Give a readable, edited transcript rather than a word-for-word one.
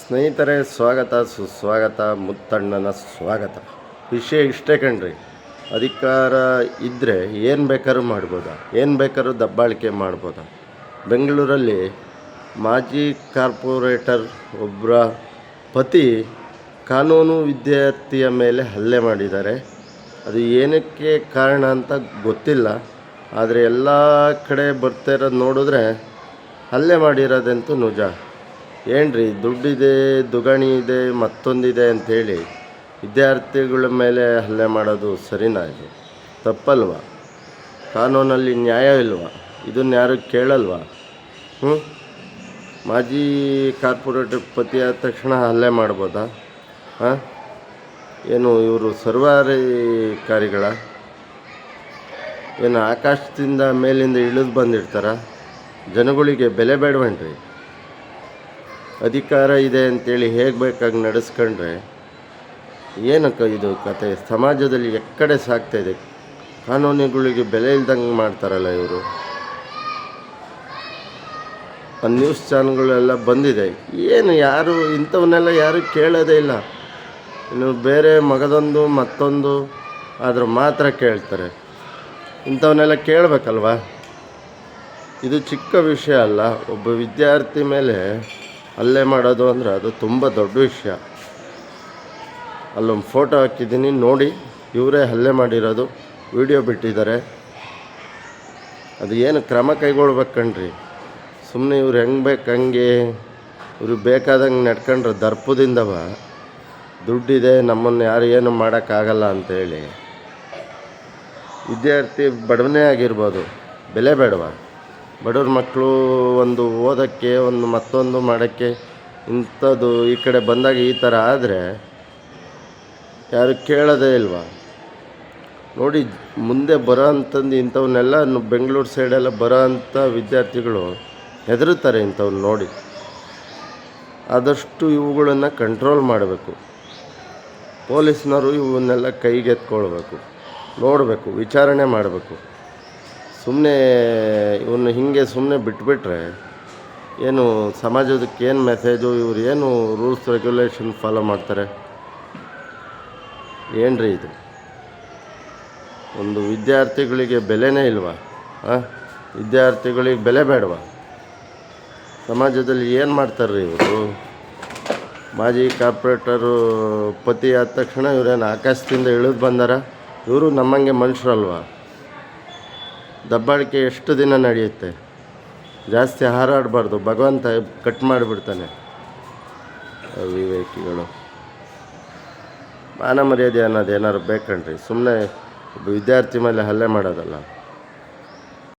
ಸ್ನೇಹಿತರೆ, ಸ್ವಾಗತ ಸುಸ್ವಾಗತ. ಮುತ್ತಣ್ಣನ ಸ್ವಾಗತ. ವಿಷಯ ಇಷ್ಟೇ ಕಣ್ರಿ. ಅಧಿಕಾರ ಇದ್ದರೆ ಏನು ಬೇಕಾದ್ರೂ ಮಾಡ್ಬೋದಾ, ಏನು ಬೇಕಾದ್ರೂ ದಬ್ಬಾಳಿಕೆ ಮಾಡ್ಬೋದಾ. ಬೆಂಗಳೂರಲ್ಲಿ ಮಾಜಿ ಕಾರ್ಪೊರೇಟರ್ ಒಬ್ಬರ ಪತಿ ಕಾನೂನು ವಿದ್ಯಾರ್ಥಿಯ ಮೇಲೆ ಹಲ್ಲೆ ಮಾಡಿದ್ದಾರೆ. ಅದು ಏನಕ್ಕೆ ಕಾರಣ ಅಂತ ಗೊತ್ತಿಲ್ಲ. ಆದರೆ ಎಲ್ಲ ಕಡೆ ಬರ್ತಿರೋದು ನೋಡಿದ್ರೆ ಹಲ್ಲೆ ಮಾಡಿರೋದಂತೂ ನಿಜ. ಏನ್ರಿ, ದುಡ್ಡಿದೆ, ದುಗಾಣಿ ಇದೆ, ಮತ್ತೊಂದಿದೆ ಅಂಥೇಳಿ ವಿದ್ಯಾರ್ಥಿಗಳ ಮೇಲೆ ಹಲ್ಲೆ ಮಾಡೋದು ಸರಿನಾ? ಇದು ತಪ್ಪಲ್ವಾ? ಕಾನೂನಲ್ಲಿ ನ್ಯಾಯ ಇಲ್ವಾ? ಇದನ್ನು ಯಾರು ಕೇಳಲ್ವಾ? ಮಾಜಿ ಕಾರ್ಪೊರೇಟರ್ ಪತಿ ಆದ ತಕ್ಷಣ ಹಲ್ಲೆ ಮಾಡ್ಬೋದಾ? ಏನು ಇವರು ಸರ್ವಾಧಿಕಾರಿಗಳ? ಏನು ಆಕಾಶದಿಂದ ಮೇಲಿಂದ ಇಳಿದು ಬಂದಿರ್ತಾರ? ಜನಗಳಿಗೆ ಬೆಲೆ ಬೇಡವನ್ರಿ? ಅಧಿಕಾರ ಇದೆ ಅಂತೇಳಿ ಹೇಗೆ ಬೇಕಾಗಿ ನಡೆಸ್ಕೊಂಡ್ರೆ ಏನಕ್ಕೆ ಇದು ಕತೆ? ಸಮಾಜದಲ್ಲಿ ಎಕ್ಕಡೆ ಸಾಗ್ತಾಯಿದೆ. ಕಾನೂನುಗಳಿಗೆ ಬೆಲೆ ಇಲ್ದಂಗೆ ಮಾಡ್ತಾರಲ್ಲ ಇವರು. ನ್ಯೂಸ್ ಚಾನಲ್ಗಳೆಲ್ಲ ಬಂದಿದೆ. ಏನು ಯಾರು ಇಂಥವನ್ನೆಲ್ಲ ಯಾರು ಕೇಳೋದೇ ಇಲ್ಲ. ಇನ್ನು ಬೇರೆ ಮಗದೊಂದು ಮತ್ತೊಂದು ಆದ್ರೆ ಮಾತ್ರ ಕೇಳ್ತಾರೆ. ಇಂಥವನ್ನೆಲ್ಲ ಕೇಳಬೇಕಲ್ವ? ಇದು ಚಿಕ್ಕ ವಿಷಯ ಅಲ್ಲ. ಒಬ್ಬ ವಿದ್ಯಾರ್ಥಿ ಮೇಲೆ ಹಲ್ಲೆ ಮಾಡೋದು ಅಂದರೆ ಅದು ತುಂಬ ದೊಡ್ಡ ವಿಷಯ. ಅಲ್ಲೊಂದು ಫೋಟೋ ಹಾಕಿದ್ದೀನಿ ನೋಡಿ. ಇವರೇ ಹಲ್ಲೆ ಮಾಡಿರೋದು, ವಿಡಿಯೋ ಬಿಟ್ಟಿದ್ದಾರೆ. ಅದು ಏನು ಕ್ರಮ ಕೈಗೊಳ್ಬೇಕು ಕಣ್ರಿ. ಸುಮ್ಮನೆ ಇವ್ರು ಹೆಂಗೆ ಬೇಕು ಹಂಗೆ ಇವ್ರಿಗೆ ಬೇಕಾದಂಗೆ ನಡ್ಕೊಂಡ್ರೆ ದರ್ಪದಿಂದವ ದುಡ್ಡಿದೆ, ನಮ್ಮನ್ನು ಯಾರು ಏನು ಮಾಡೋಕ್ಕಾಗಲ್ಲ ಅಂತೇಳಿ. ವಿದ್ಯಾರ್ಥಿ ಬಡವನೇ ಆಗಿರ್ಬೋದು, ಬೆಲೆ ಬೇಡವಾ? ಬಡವ್ರ ಮಕ್ಕಳು ಒಂದು ಓದೋಕ್ಕೆ, ಒಂದು ಮತ್ತೊಂದು ಮಾಡೋಕ್ಕೆ ಇಂಥದ್ದು ಈ ಕಡೆ ಬಂದಾಗ ಈ ಥರ ಆದರೆ ಯಾರು ಕೇಳೋದೇ ಇಲ್ವಾ? ನೋಡಿ, ಮುಂದೆ ಬರೋ ಅಂಥದ್ದು ಇಂಥವನ್ನೆಲ್ಲ ಬೆಂಗಳೂರು ಸೈಡೆಲ್ಲ ಬರೋ ಅಂಥ ವಿದ್ಯಾರ್ಥಿಗಳು ಹೆದರುತ್ತಾರೆ ಇಂಥವ್ನು ನೋಡಿ. ಆದಷ್ಟು ಇವುಗಳನ್ನು ಕಂಟ್ರೋಲ್ ಮಾಡಬೇಕು. ಪೊಲೀಸ್ನವರು ಇವನ್ನೆಲ್ಲ ಕೈಗೆತ್ಕೊಳ್ಬೇಕು, ನೋಡಬೇಕು, ವಿಚಾರಣೆ ಮಾಡಬೇಕು. ಸುಮ್ಮನೆ ಇವನ್ನ ಹೀಗೆ ಸುಮ್ಮನೆ ಬಿಟ್ಬಿಟ್ರೆ ಏನು ಸಮಾಜದಕ್ಕೆ ಏನು ಮೆಸೇಜು? ಇವ್ರು ಏನು ರೂಲ್ಸ್ ರೆಗ್ಯುಲೇಷನ್ ಫಾಲೋ ಮಾಡ್ತಾರೆ? ಏನ್ರಿ ಇದು? ಒಂದು ವಿದ್ಯಾರ್ಥಿಗಳಿಗೆ ಬೆಲೆನೇ ಇಲ್ವಾ? ವಿದ್ಯಾರ್ಥಿಗಳಿಗೆ ಬೆಲೆ ಬೇಡವಾ? ಸಮಾಜದಲ್ಲಿ ಏನು ಮಾಡ್ತಾರ್ರಿ ಇವರು? ಮಾಜಿ ಕಾರ್ಪೊರೇಟರು ಪತಿ ಆದ ತಕ್ಷಣ ಇವರೇನು ಆಕಾಶದಿಂದ ಇಳಿದು ಬಂದಾರ? ಇವರು ನಮ್ಮಂಗೆ ಮನುಷ್ಯರಲ್ವಾ? ದಬ್ಬಾಳಿಕೆ ಎಷ್ಟು ದಿನ ನಡೆಯುತ್ತೆ? ಜಾಸ್ತಿ ಹಾರಾಡಬಾರ್ದು, ಭಗವಂತ ಕಟ್ ಮಾಡಿಬಿಡ್ತಾನೆ. ವಿವೇಕಿಗಳು ಮಾನ ಮರ್ಯಾದೆ ಅನ್ನೋದು ಏನಾದ್ರು ಬೇಕಣ್ರಿ. ಸುಮ್ಮನೆ ವಿದ್ಯಾರ್ಥಿ ಮೇಲೆ ಹಲ್ಲೆ ಮಾಡೋದಲ್ಲ.